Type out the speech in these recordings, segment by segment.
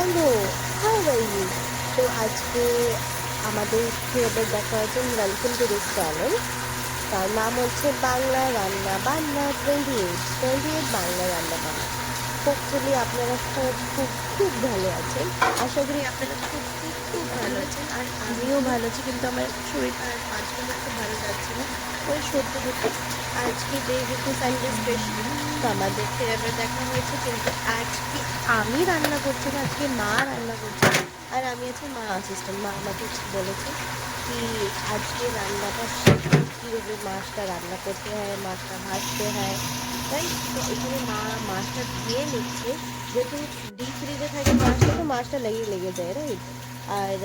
Hello, how are you? তো আজকে আমাদের ক্লাবে দেখা আছে ওয়েলকাম টু দিস চ্যানেল। তার নাম হচ্ছে বাংলা রান্না বান্না 28 বাংলা রান্না বান্না। হোপফুলি আপনারা খুব খুব খুব ভালো আছেন। আশা করি আপনারা খুব খুব খুব ভালো আছেন, আর আমিও ভালো আছি, কিন্তু আমার শরীরটা আর মাঝে মাঝে একটু ভালো যাচ্ছে না। ওই সত্যি দুঃখ। আজকে যেহেতু সানডে স্পেশাল, তো আমাদের ক্লাবে দেখা হয়েছে, কিন্তু আজকে আমি রান্না করছি না, আজকে মা রান্না করছে। আর আমি আছি মা অ্যাসিস্ট্যান্ট। মা আমাকে বলেছে কি আজকে রান্নাটা শেখো, কীভাবে মাছটা রান্না করতে হয়, মাছটা ভাজতে হয়, তাই। তো এখানে মা মাছটা ধুয়ে নিচ্ছে, যেহেতু ডিপ ফ্রিজে থাকে মাছটা, তো মাছটা লেগে যায়, রাইট। আর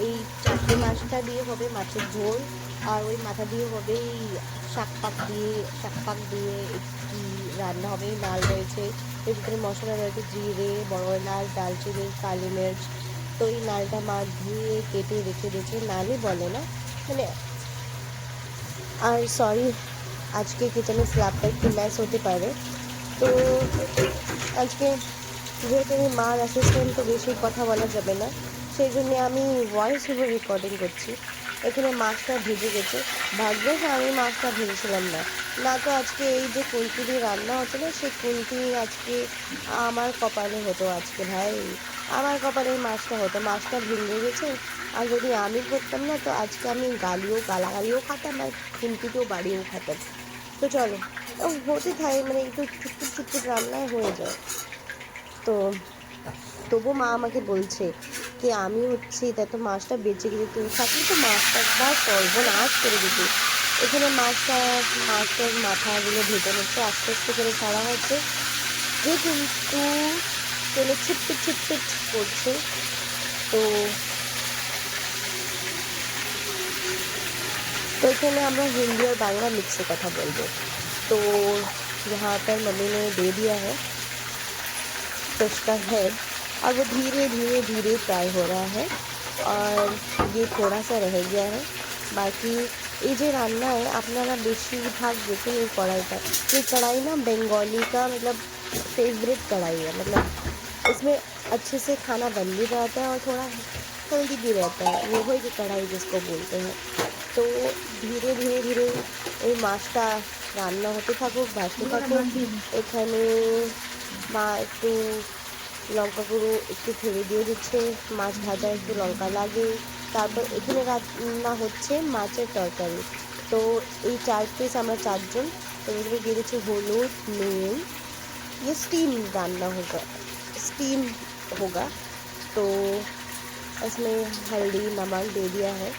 এই চারটে মাছটা দিয়ে হবে মাছের ঝোল, আর ওই মাথা দিয়ে হবে এই শাক পাক দিয়ে একটি রান্না হবে। নাল রয়েছে, এর ভিতরে মশলা রয়েছে জিরে, বড় এলাচ, দালচিনি, কালি মির্চ। তো এই নালটা মা ধুয়ে কেটে রেখে দিয়েছে, নালই বলে না মানে। আর সরি, আজকে কিচেনের স্ল্যাবটা একটু ম্যাচ হতে পারে। তো আজকে যেহেতু আমি মার অ্যাসিস্ট্যান্ট, তো বেশি কথা বলা যাবে না, সেই জন্য আমি ভয়েস ওভার রেকর্ডিং করছি। এখানে মাছটা ভেজে গেছে। ভাগ্যিস আমি মাছটা ভেজেছিলাম না, না তো আজকে এই যে কুলপি দিয়ে রান্না হতো না, সেই কুলপি আজকে আমার কপালে হতো। আজকে ভাই আমার কপালে এই মাছটা হতো, মাছটা ভেঙে গেছে। আর যদি আমি করতাম না, তো আজকে আমি গালাগালিও খাতাম, আর খুন্তিতেও বাড়িও খাতাম। তো চলো, হতে থাকে, মানে একটু ছুটপুট ছুটপুট রান্নায় হয়ে যায়। তো তবু মা আমাকে বলছে কি আমি হচ্ছি, তাই তো মাছটা বেঁচে গেছে, তুই থাকলে তো মাছটা একবার সর্বনাশ করে দিতি। এখানে মাছটার মাথাগুলো ভেজে নিচ্ছে, আস্তে আস্তে করে ছাড়া হচ্ছে, যে কিন্তু তেলে ছিটপিট ছিটপিট করছে। তো तो এখানে আমরা हिंदी और बांग्ला मिक्स से কথা বলবো। तो यहाँ पर मम्मी ने दे दिया है फिश का हेड, और वो धीरे धीरे धीरे फ्राई हो रहा है, और ये थोड़ा सा रह गया है बाकी। ये जो रान्ना है আপনারা বেশিরভাগ দেখুন এই কড়াইটা, ये कढ़ाई ना बंगाली का मतलब फेवरेट कढ़ाई है, मतलब इसमें अच्छे से खाना बन भी जाता है और थोड़ा हेल्दी भी रहता है, वो है कि कढ़ाई जिसको बोलते हैं। तो धीरे धीरे धीरे এই মাছটা রান্না হতে থাকুক, ভাজতে থাকুক। এখানে মা একটু লঙ্কা গুঁড়ো একটু ফেলে দিয়ে দিচ্ছে, মাছ ভাজা একটু লঙ্কা লাগে। তারপর এখানে রান্না হচ্ছে মাছের তরকারি। তো এই 4 পিস আমরা 4 জন, তো এগুলো দিয়ে দিচ্ছে হলুদ, নুন। ये स्टीम डालना होगा, स्टीम होगा। तो इसमें हल्दी नमक दे दिया है,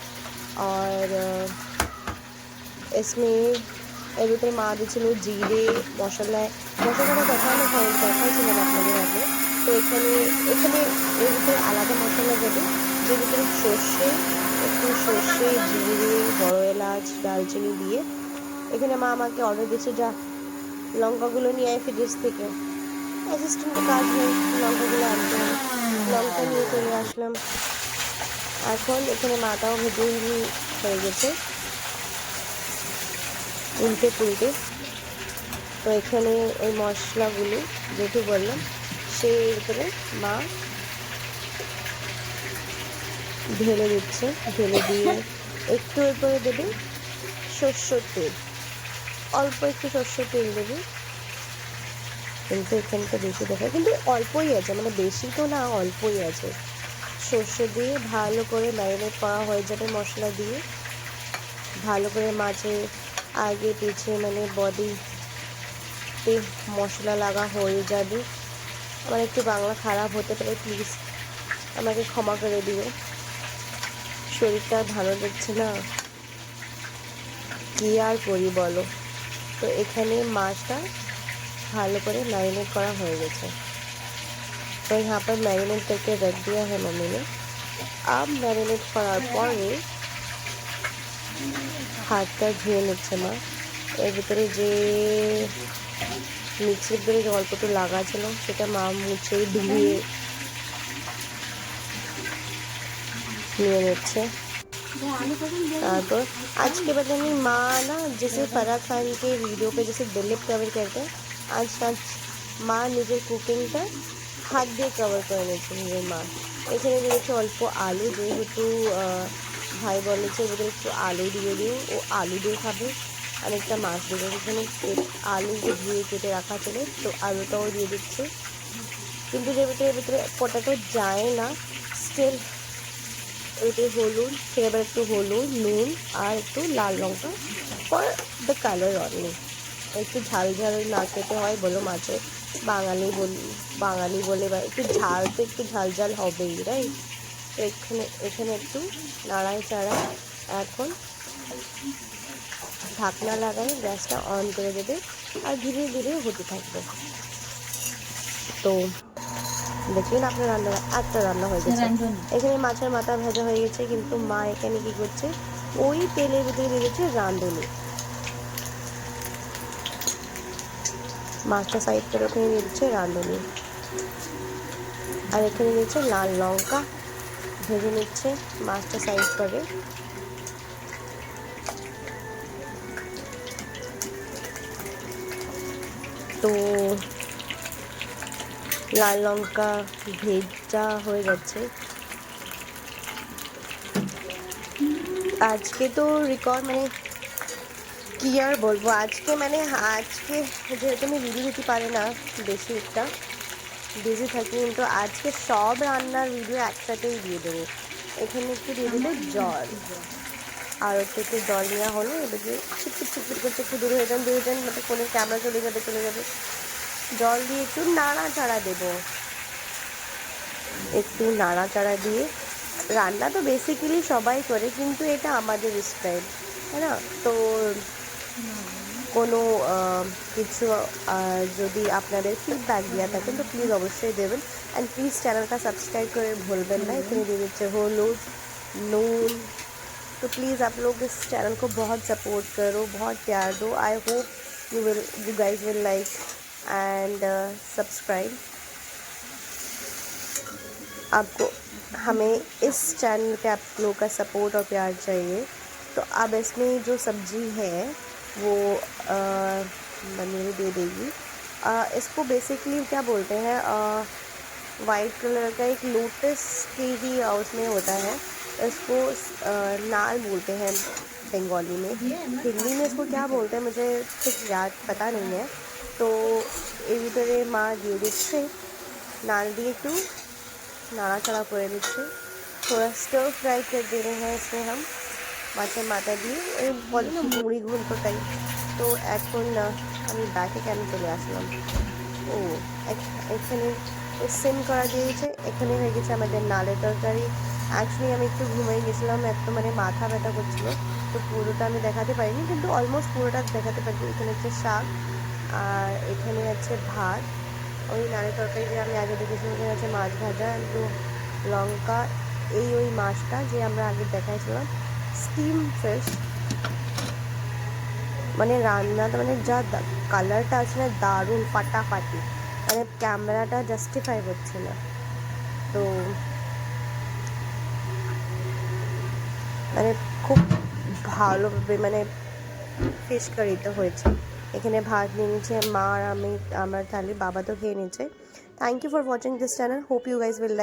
और इसमें এর ভিতরে মা দিয়েছিল জিরে, মশলাটা দেখাইছিলাম আপনাদের আগে। তো এখানে এখানে এর ভিতরে আলাদা মশলা দেবে, যে ভিতরে সর্ষে, জিরে, বড় এলাচ, দালচিনি দিয়ে। এখানে মা আমাকে অর্ডার দিয়েছে, যা লঙ্কাগুলো নিয়ে আয় ফ্রিজ থেকে। অ্যাসিস্ট্যান্টের কাজ হয় লঙ্কাগুলো আনতে হয়, লঙ্কা নিয়ে চলে আসলাম। এখন এখানে মাটাও ভেজে হয়ে গেছে উল্টে পুল্টে। তো এখানে ওই মশলাগুলো যেটু বললাম সেই ভিতরে মা ঢেলে দিচ্ছে, ঢেলে দিয়ে একটু এরপরে দেবে সর্ষের তেল, অল্প একটু সর্ষের তেল দেবে, কিন্তু এখানটা বেশি দেখায়, কিন্তু অল্পই আছে, মানে বেশি তো না, অল্পই আছে। সর্ষে দিয়ে ভালো করে ম্যারিনেট করা হয়ে যাবে মশলা দিয়ে, ভালো করে মাছে আগে পিছে মানে বডিতে মশলা লাগা হয়ে যাবে। আমার একটু বাংলা খারাপ হতে পারে, প্লিজ আমাকে ক্ষমা করে দিও, শরীরটা ভালো যাচ্ছে না, কী আর করি বলো। তো এখানে মাছটা ভালো করে मैरिनेट করা হয়ে গেছে। तो यहाँ पर मैरिनेट करके रख दिया है मम्मी ने। अब मैरिनेट করার পরে হাতটা ধুয়ে নিচ্ছে মা। এর ভিতরে যে মিক্সির ভিতরে যে অল্প একটু লাগা ছিল, সেটা মা মুছে ধুয়ে নিয়ে নিচ্ছে। तारपर आज के बाद में माँ ना जैसे फराह खान के वीडियो पे जैसे दिलीप कवर करते हैं, आज माँ निजे कुकिंग का হাত দিয়ে কভার করে নিচ্ছে নিজের মা। এখানে দিয়েছে অল্প আলু, যেহেতু ভাই বলেছে ওদের একটু আলু দিয়ে দিও, ও আলু দিয়ে খাবে। অনেকটা মাছ দেবে, এখানে আলু ধুয়ে কেটে রাখা ছিল, তো আলুটাও দিয়ে দিচ্ছে। কিন্তু যে ভিতরে ভিতরে পটাটো যায় না, স্টিল এতে হলুদ, ফের আবার একটু হলুদ, নুন আর একটু লাল লঙ্কা ফর দ্য কালার অনলি। একটু ঝাল ঝাল না খেতে হয় বলো মাছে, বাঙালি বলে বা একটু ঝাল তো একটু ঝাল ঝাল হবেই, রাইট? তো এখানে একটু নাড়ায় চাড়ায় এখন ঢাকনা লাগায় গ্যাসটা অন করে দেবে আর ধীরে ধীরে হতে থাকবে। তো দেখলেন আপনার একটা রান্না হয়ে গেছে। এখানে মাছের মাথা ভাজা হয়ে গেছে, কিন্তু মা এখানে কি করছে, ওই তেলের ভিতরে দিয়ে দিচ্ছে রাঁধুনি। মাছটা সাইড করে ওখানে দিয়ে দিচ্ছে রাঁধুনি, আর এখানে দিচ্ছে লাল লঙ্কা, ভেজে নিচ্ছে মাছটা সাইড করে। তো লাল লঙ্কা ভেজা হয়ে যাচ্ছে। আজকে তো রেকর্ড মানে কি আর বলবো, আজকে যেহেতু আমি ভিডিও দিতে পারি না, বেশি একটা বিজি থাকি, কিন্তু আজকে সব রান্নার ভিডিও একসাথেই দিয়ে দেবো। এখানে একটু দিয়ে দেবো জল, আর একটু জল নেওয়া হলো, এদিকে ছিটপিট ছিটপিট করছে, একটু দূরে হয়ে যান, মানে ফোনের ক্যামেরা চলে যাবে। জল দিয়ে একটু নাড়াচাড়া দেবো, একটু নাড়াচাড়া দিয়ে। রান্না তো বেসিক্যালি সবাই করে, কিন্তু এটা আমাদের স্টাইল, তাই না? তো কোনো কিছু যদি আপনাদের ফিডব্যাক দেওয়া থাকেন তো প্লিজ অবশ্যই দেবেন, অ্যান্ড প্লিজ চ্যানেলটা সাবস্ক্রাইব করে भूलবেন ना। इतनी दे दिচ্ছে হলুদ, नून। तो प्लीज़ आप लोग इस चैनल को बहुत सपोर्ट करो, बहुत प्यार दो। I hope you guys will like and subscribe. आपको हमें इस चैनल पे आप लोग का सपोर्ट और प्यार चाहिए। तो अब इसमें जो सब्ज़ी है वो मनीरी दे देगी। इसको बेसिकली क्या बोलते हैं, वाइट कलर का एक लोटस की ही उसमें होता है, इसको नाल बोलते हैं बंगाली में। हिंदी में इसको क्या बोलते हैं मुझे ठीक याद पता नहीं है। तो ये ভিতরে মা দিয়ে দিচ্ছে, नाल दिए একটু নাড়াচাড়া করে দিচ্ছে। थोड़ा स्टर फ्राई कर दे रहे हैं इसमें हम মাছের মাথা দিয়ে, ওই বলে না মুড়ি ঘন্ট টাইপ। তো এখন আমি ব্যাকে কেন চলে আসলাম, ও এখানে সিম করা দিয়েছে। এখানে হয়ে গেছে আমাদের নালের তরকারি। অ্যাকচুয়ালি আমি একটু ঘুমিয়ে গেছিলাম, এত মানে মাথা ব্যথা করছিলো, তো পুরোটা আমি দেখাতে পারিনি, কিন্তু অলমোস্ট পুরোটা দেখাতে পারি। এখানে হচ্ছে শাক, আর এখানে আছে ভাত। ওই নালের তরকারি যে আমি আগে দেখেছিলাম, এখানে আছে মাছ ভাজা, একটু লঙ্কা, ওই মাছটা যে আমরা আগে দেখাইছিলাম, স্টিম ফিশ। মানে রান্নাটা মানে যা কালারটা আছে না, দারুণ ফাটাফাটি, মানে ক্যামেরাটা জাস্টিফাই হচ্ছে না। তো মানে খুব ভালোভাবে মানে ফিশ কারিটা হয়েছে। এখানে ভাত নিয়ে নিচ্ছে মা আর আমি, আমার থালি, বাবা তো খেয়ে নিচ্ছে। Thank you for watching this channel, hope you guys will like.